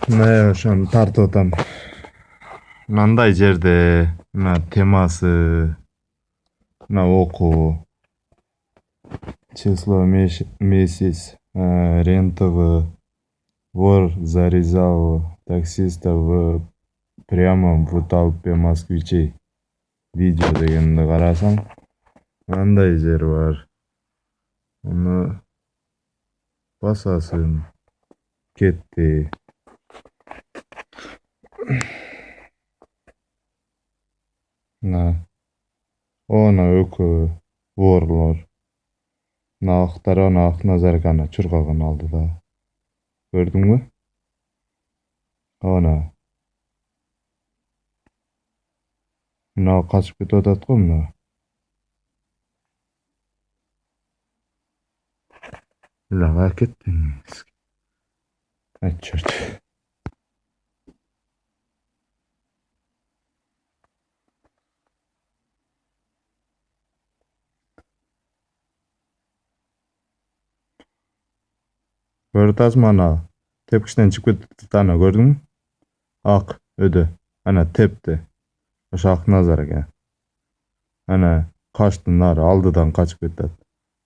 Мына ошону тартып атам. Мындай жерде мына темасы, мына окуу, число месяц, РЕН-ТВ, вор зарезал таксиста в прямом в толпе москвичей. Видео дегенди карасаң, мындай жер бар. Муну басасың, кетти. Ona экөө ворлор. Мына актар ана Акназаров чуркаган алдыда. Көрдүңбү? Ona. Мына качып кетип атат го мына. Лага кеттиң. Черт. Көрүп атасыңбы ана? Тепкичтен чыгып кетип ана көрдүңбү? Ак өдө. Ана тепти. Ошо Акназар экен. Ана качты нары алдыдан качып кетет.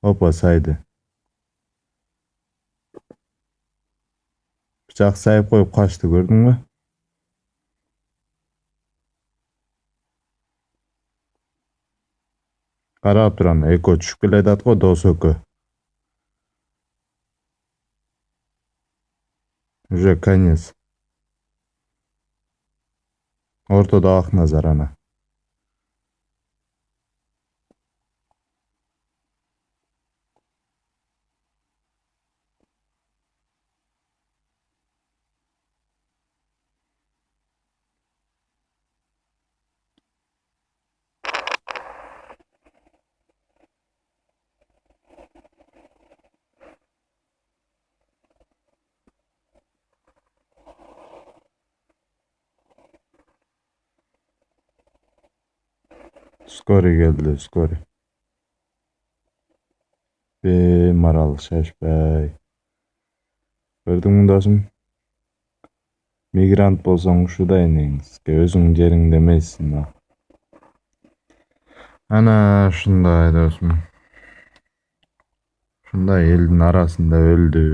Опа сайды. Бычак сайып коюп качты, көрдүңбү? Карап тур ана экөө түшүп келе жатат го, дос экөө. Уже конец. Ортодо Акназар ана. Скорый келди, скорый. Беймарал шашпай. Көрдүңбү досум? Мигрант болсоң ушудай негизги өзүңдүн жериңде эмессиң. Ана ушундай досум. Ушундай элдин арасында өлдү.